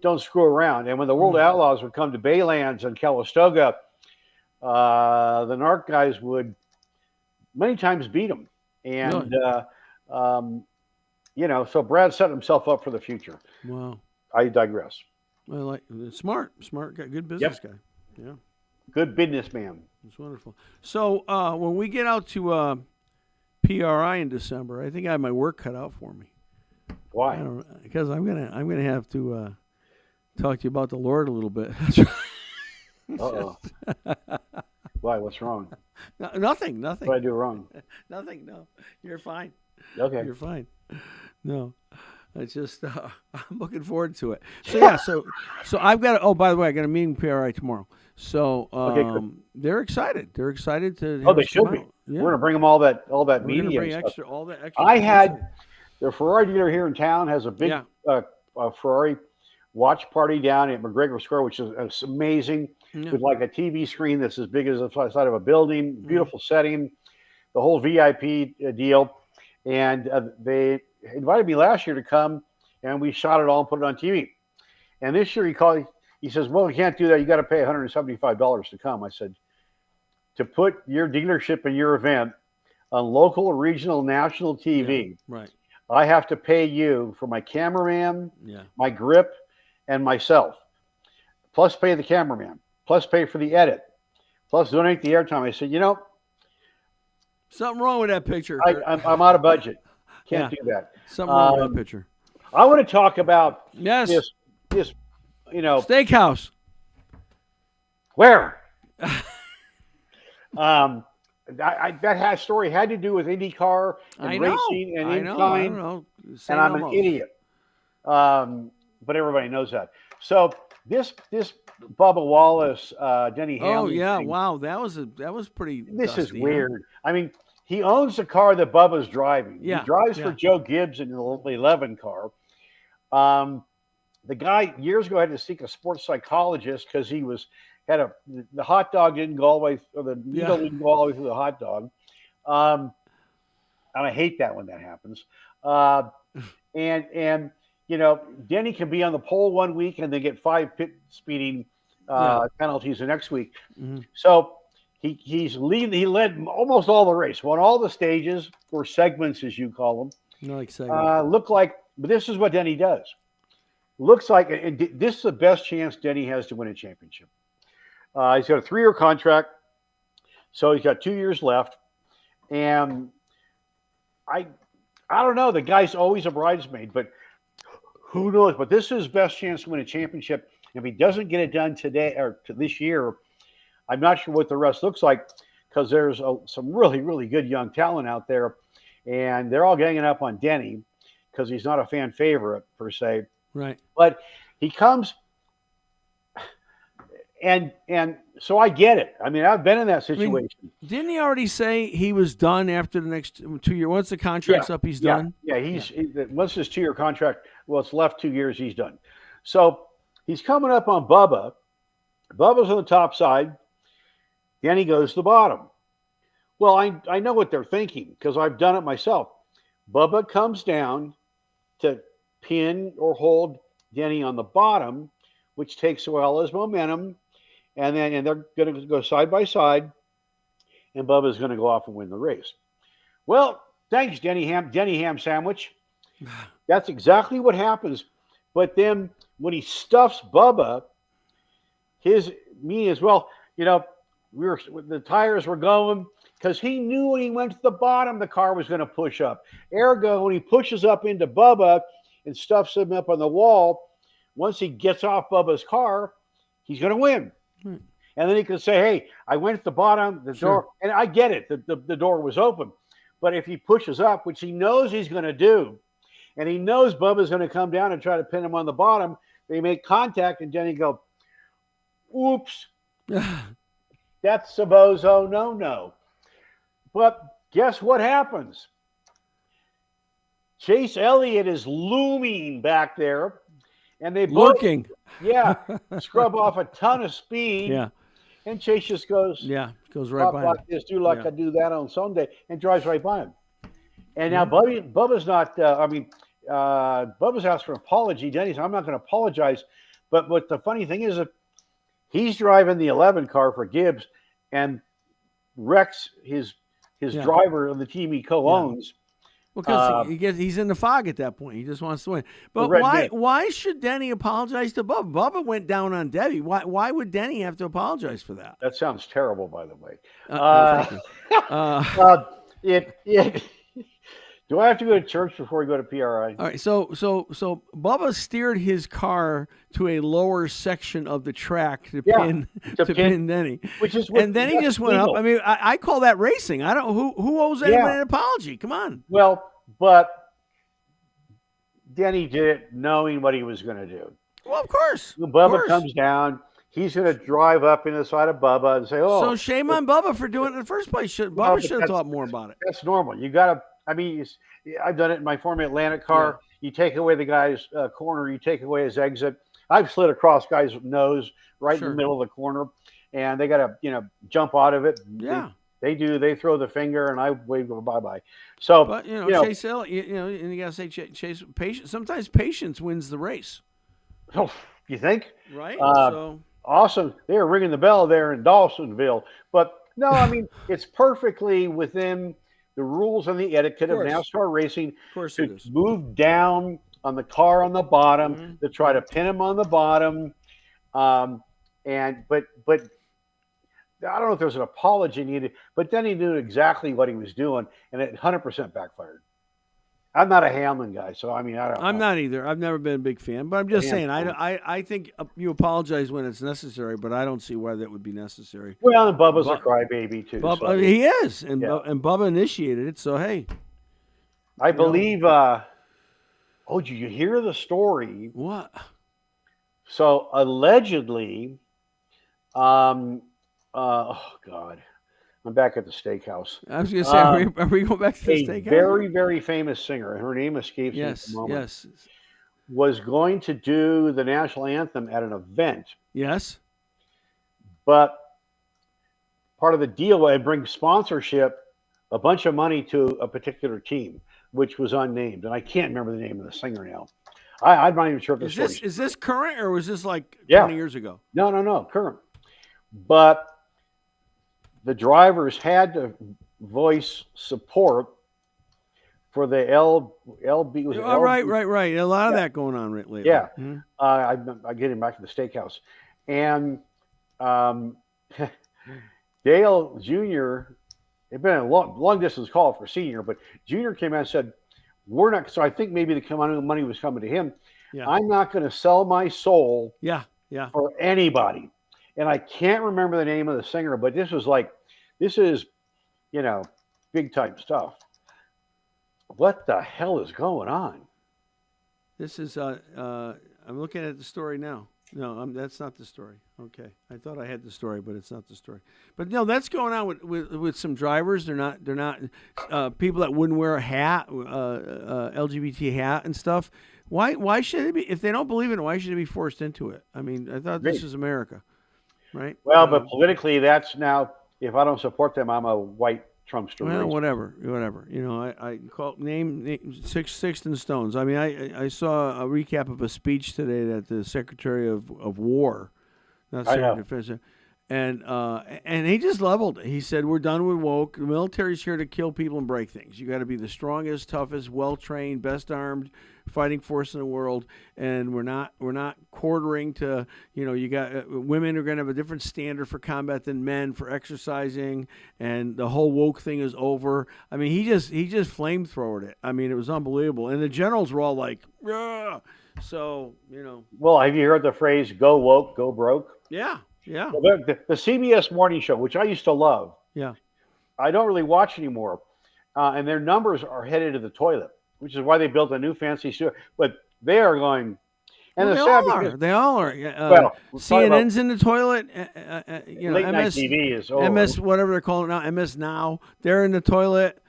don't screw around. And when the World Outlaws would come to Baylands and Calistoga, the NARC guys would many times beat them. And, you know, so Brad set himself up for the future. Wow. I digress. I like smart guy, good business guy. Yeah. Good businessman. It's wonderful. So when we get out to PRI in December, I think I have my work cut out for me. Why? I don't know, because I'm gonna have to talk to you about the Lord a little bit. Uh-oh. Why? What's wrong? Nothing. What did I do wrong? Nothing. No, you're fine. Okay. You're fine. No, it's just I'm looking forward to it. So yeah, so I've got. Oh, by the way, I got a meeting with PRI tomorrow. So Okay, good. they're excited. They're excited to. Oh, have they us come should be. out. Yeah. We're gonna bring them all that We're gonna media bring and stuff. all that extra. I had the Ferrari dealer here in town has a big Ferrari watch party down at McGregor Square, which is amazing, with like a TV screen that's as big as the side of a building, beautiful setting, the whole VIP deal. And they invited me last year to come, and we shot it all and put it on TV. And this year he called. He says, "Well, we can't do that. You got to pay $175 to come." I said, "To put your dealership and your event on local, regional, national TV, right? I have to pay you for my cameraman, my grip, and myself, plus pay the cameraman, plus pay for the edit, plus donate the airtime." I said, "You know, something wrong with that picture. I'm out of budget. Can't do that. Something wrong with that picture." I want to talk about this, you know, steakhouse. Where? That story had to do with IndyCar and racing and incline, and I'm an idiot. But everybody knows that. So this Bubba Wallace, Denny Hamlin. Oh yeah, thing, wow, that was pretty. This is dusty, weird. I mean, he owns the car that Bubba's driving. Yeah, he drives for Joe Gibbs in the 11 car. The guy years ago had to seek a sports psychologist because he the hot dog didn't go all the way, or the needle didn't go all the way through the hot dog. And I hate that when that happens. And you know, Denny can be on the pole one week and then get 5 pit speeding penalties the next week. Mm-hmm. So he led almost all the race, won all the stages, or segments as you call them. Like segments. Look like, but this is what Denny does. Looks like, and this is the best chance Denny has to win a championship. He's got a 3-year contract, so he's got 2 years left. And I don't know. The guy's always a bridesmaid, but who knows? But this is his best chance to win a championship. If he doesn't get it done today or this year, I'm not sure what the rest looks like, because there's some really, really good young talent out there. and they're all ganging up on Denny because he's not a fan favorite per se. Right. But he comes, and so I get it. I mean, I've been in that situation. Didn't he already say he was done after the next 2 years? Once the contract's up, he's done? Yeah, once his 2-year contract, well, it's left 2 years, he's done. So he's coming up on Bubba. Bubba's on the top side. Then he goes to the bottom. Well, I know what they're thinking because I've done it myself. Bubba comes down to pin or hold Denny on the bottom, which takes away all his momentum. And they're going to go side by side, and Bubba's going to go off and win the race. Well, thanks, Denny Ham Sandwich. That's exactly what happens. But then when he stuffs Bubba, me as well, the tires were going because he knew when he went to the bottom, the car was going to push up. Ergo, when he pushes up into Bubba and stuffs him up on the wall, once he gets off Bubba's car, he's going to win. And then he can say, hey, I went to the bottom, the door, and I get it, the door was open. But if he pushes up, which he knows he's going to do, and he knows Bubba's going to come down and try to pin him on the bottom, they make contact, and Denny go, oops, that's a bozo no. But guess what happens? Chase Elliott is looming back there, and they both, looking. Scrub off a ton of speed. Yeah. And Chase just goes, goes right by him. Like this, do like I do that on Sunday, and drives right by him. And now Bubba's not, Bubba's asked for an apology. Denny's, I'm not going to apologize. But what the funny thing is that he's driving the 11 car for Gibbs and wrecks his driver of the team he co-owns. Well, because he's in the fog at that point. He just wants to win. But why should Denny apologize to Bubba? Bubba went down on Debbie. Why would Denny have to apologize for that? That sounds terrible, by the way. Thank you. Do I have to go to church before we go to PRI? All right. So Bubba steered his car to a lower section of the track to pin Denny, and then he just went up. I mean, I call that racing. I don't who owes anyone an apology. Come on. Well, but Denny did it knowing what he was going to do. Well, of course. Bubba comes down. He's going to drive up into the side of Bubba and say, "Oh." So shame on Bubba for doing it in the first place. Bubba should have thought more about it. That's normal. You got to. I mean, I've done it in my Formula Atlantic car. Yeah. You take away the guy's corner. You take away his exit. I've slid across guys' nose right in the middle of the corner, and they got to jump out of it. Yeah. They do. They throw the finger, and I wave bye-bye. So, but Chase Elliott, and you got to say Chase. Patience. Sometimes patience wins the race. Oh, you think? Right. Awesome. They were ringing the bell there in Dawsonville, but no, I mean it's perfectly within the rules and the etiquette of NASCAR racing to move down on the car on the bottom to try to pin him on the bottom. But I don't know if there's an apology needed, but then he knew exactly what he was doing, and it 100% backfired. I'm not a Hamlin guy, so I mean, I'm not either. I've never been a big fan, but I'm just saying, I think you apologize when it's necessary, but I don't see why that would be necessary. Well, and Bubba's a crybaby too. So. He is, and Bubba initiated it, so hey. I believe. Did you hear the story? What? So allegedly, oh God. I'm back at the steakhouse. I was going to say, are we going back to the steakhouse? A very, very famous singer, her name escapes me at the moment. Yes. Was going to do the national anthem at an event. Yes. But part of the deal was bring sponsorship, a bunch of money to a particular team, which was unnamed. And I can't remember the name of the singer now. I'm not even sure if is this current or was this like 20 years ago? No, current. But the drivers had to voice support for the LB. Right. A lot of that going on lately. Yeah. Mm-hmm. I'm getting back to the steakhouse. And Dale Jr., it'd been a long distance call for senior, but Junior came out and said, we're not. So I think maybe the money was coming to him. Yeah. I'm not going to sell my soul for anybody. And I can't remember the name of the singer, but this is, big time stuff. What the hell is going on? This is I'm looking at the story now. No, that's not the story. Okay, I thought I had the story, but it's not the story. But no, that's going on with some drivers. They're not people that wouldn't wear a hat, LGBT hat and stuff. Why should it be? If they don't believe in it, why should it be forced into it? I mean, I thought this is America, right? Well, but politically, that's now. If I don't support them, I'm a white Trumpster. Well, whatever. You know, I call name six and stones. I mean, I saw a recap of a speech today that the Secretary of War, not Secretary of Defense, and he just leveled it. He said, "We're done with woke. The military's here to kill people and break things. You got to be the strongest, toughest, well-trained, best-armed fighting force in the world, and we're not quartering to, you know, you got women are going to have a different standard for combat than men for exercising, and the whole woke thing is over." I mean, he just flamethrowered it. I mean, it was unbelievable, and the generals were all like, "Ugh." So, you know. Well, have you heard the phrase "go woke, go broke"? Yeah. Well, the CBS morning show, which I used to love, I don't really watch anymore, and their numbers are headed to the toilet, which is why they built a new fancy studio. But they are going, and well, they all are. Well, CNN's in the toilet. You know, late night TV is over. MS, whatever they're calling it now, MS Now. They're in the toilet.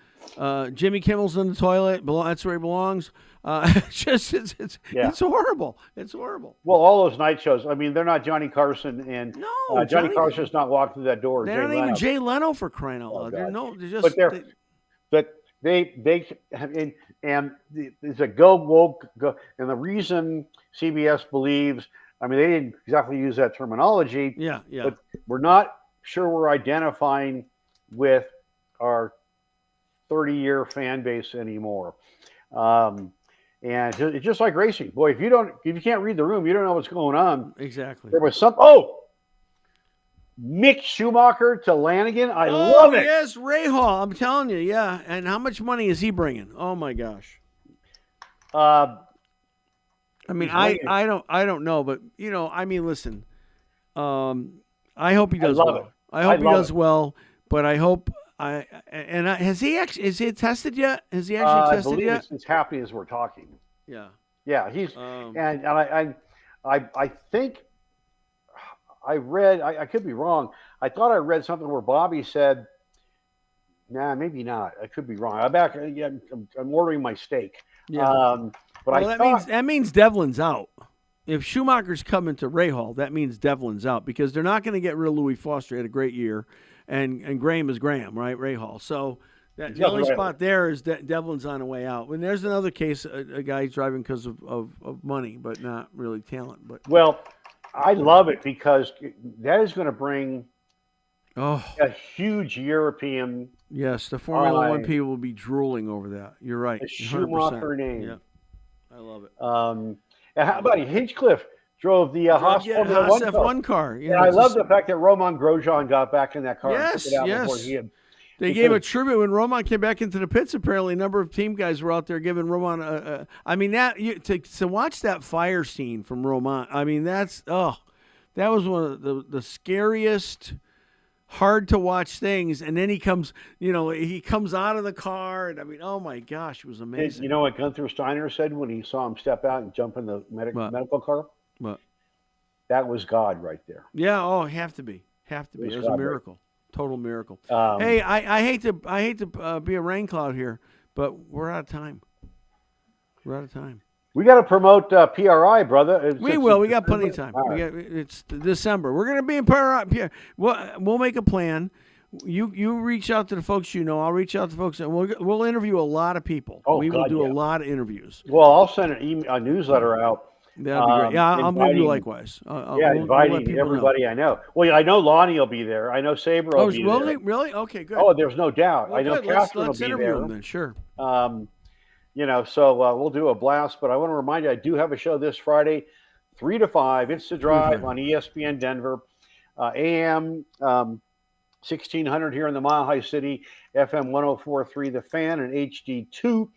Jimmy Kimmel's in the toilet. That's where he belongs. It's horrible. It's horrible. Well, all those night shows. I mean, they're not Johnny Carson, and Johnny Carson's not walking through that door. They're not even Jay Leno, for crying out loud. They it's a go woke, and the reason CBS believes. I mean, they didn't exactly use that terminology. Yeah. But we're not sure we're identifying with our 30-year fan base anymore. And it's just like racing. Boy, if you can't read the room, you don't know what's going on. Exactly. There was Mick Schumacher to Lanigan. I love it. Yes, Rahal. I'm telling you, yeah. And how much money is he bringing? Oh my gosh. I mean, I don't know, but you know, I mean, listen. I hope he does well. I hope he does well, but I hope. Is he tested yet? Has he actually tested yet? It's happening as we're talking. Yeah. He's and I think I read. I could be wrong. I thought I read something where Bobby said, "Nah, maybe not. I could be wrong. I'm ordering my steak." Yeah. That means Devlin's out. If Schumacher's coming to Rahal, that means Devlin's out because they're not going to get rid of Louis Foster. He had a great year. And Graham is Graham, right? Rahal. So the only spot there is that Devlin's on the way out. And there's another case, a guy's driving because of money, but not really talent. But I love it because that is going to bring a huge European. Yes, the Formula One people will be drooling over that. You're right. The Schumacher name. Yeah, I love it. How about Hinchcliffe? Drove the Haas F1 car. Yeah, I love the fact that Roman Grosjean got back in that car. Yes. They gave a tribute when Roman came back into the pits. Apparently, a number of team guys were out there giving Roman. I mean, to watch that fire scene from Roman. I mean, that was one of the scariest, hard to watch things. And then he comes out of the car, and I mean, oh my gosh, it was amazing. You know what Gunther Steiner said when he saw him step out and jump in the medical car? What? That was God right there. Yeah. Have to be. It was a miracle. Right? Total miracle. Hey, I hate to be a rain cloud here, but we're out of time. We got to promote PRI, brother. We will. We got plenty of time. Right. It's December. We're going to be in PRI. We'll make a plan. You reach out to the folks you know. I'll reach out to folks, and we'll interview a lot of people. We will do a lot of interviews. Well, I'll send a newsletter out. That'd be great. Yeah, I'm going to do likewise. Inviting everybody I know. Well, I know Lonnie will be there. I know Sabre will be there. Really? Okay, good. Oh, there's no doubt. Well, I know Catherine will be there. Him then. Sure. So we'll do a blast. But I want to remind you, I do have a show this Friday, 3 to 5. It's The Drive on ESPN Denver, AM 1600 here in the Mile High City, FM 104.3 The Fan, and HD2.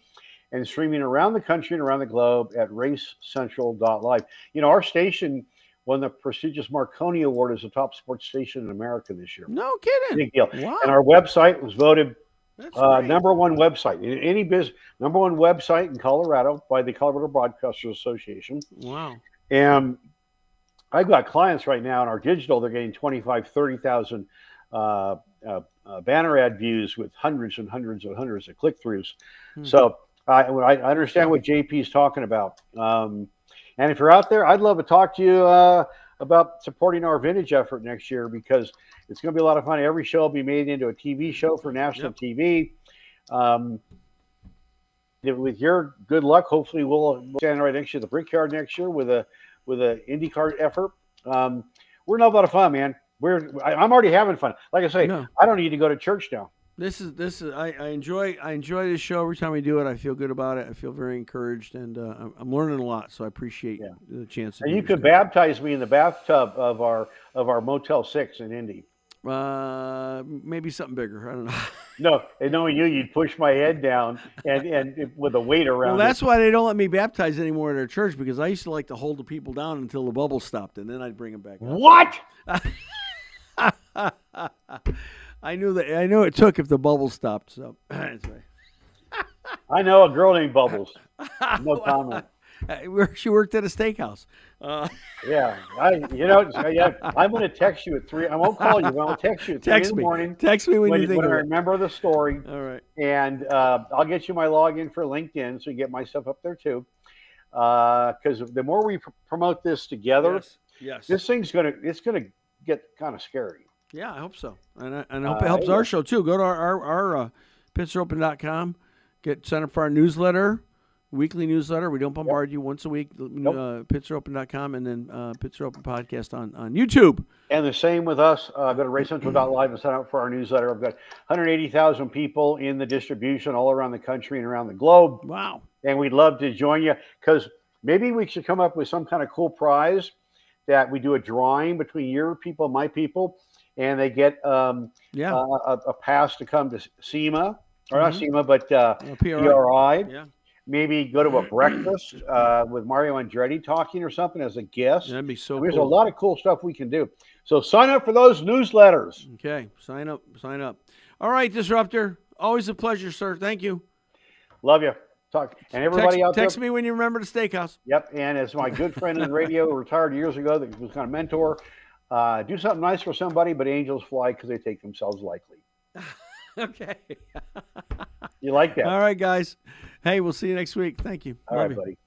And streaming around the country and around the globe at racecentral.live. You know, our station won the prestigious Marconi Award as the top sports station in America this year. No kidding. Big deal. Wow. And our website was voted That's great. Number one website in any business. Number one website in Colorado by the Colorado Broadcasters Association. Wow. And I've got clients right now in our digital. They're getting 25, 30,000 banner ad views with hundreds and hundreds and hundreds of click-throughs. So I understand what JP's talking about. And if you're out there, I'd love to talk to you about supporting our vintage effort next year, because it's going to be a lot of fun. Every show will be made into a TV show for national TV. With your good luck, hopefully we'll stand right next to the Brickyard next year with a IndyCar effort. We're gonna have a lot of fun, man. I'm already having fun. Like I say, I don't need to go to church now. This is I enjoy this show every time we do it. I feel good about it. I feel very encouraged, and I'm learning a lot. So I appreciate the chance. To and you could baptize me in the bathtub of our Motel 6 in Indy. Maybe something bigger. I don't know. No, and knowing you'd push my head down and with a weight around. Well, that's why they don't let me baptize anymore at our church, because I used to like to hold the people down until the bubble stopped, and then I'd bring them back up. What? I knew it took if the bubble stopped. So that's right. I know a girl named Bubbles. No comment. She worked at a steakhouse. Yeah, I'm going to text you at 3. I won't call you, but I'll text you at 3 in the morning. Text me when you think when of I it. remember the story. All right. And I'll get you my login for LinkedIn, so you get my stuff up there too. Because the more we promote this together, yes, this thing's gonna get kind of scary. Yeah, I hope so, and I hope it helps our show too. Go to our pitsopen.com, sign up for our newsletter. Weekly newsletter. We don't bombard you once a week. Pitsopen.com, and then Pitzer Open Podcast on YouTube. And the same with us. Go to racecentral.live and sign up for our newsletter. I've got 180,000 people in the distribution all around the country and around the globe. Wow. And we'd love to join you, because maybe we should come up with some kind of cool prize that we do a drawing between your people and my people, and they get a pass to come to SEMA, or not SEMA, but PRI. Yeah. Maybe go to a breakfast with Mario Andretti talking or something as a guest. That'd be so There's cool. a lot of cool stuff we can do. So sign up for those newsletters. Okay, sign up. All right, Disruptor. Always a pleasure, sir. Thank you. Love you. Talk. And everybody out there. Text me when you remember the steakhouse. Yep. And as my good friend in radio who retired years ago, that was kind of mentor, do something nice for somebody, but angels fly because they take themselves lightly. Okay. You like that? All right, guys. Hey, we'll see you next week. Thank you. All right, buddy.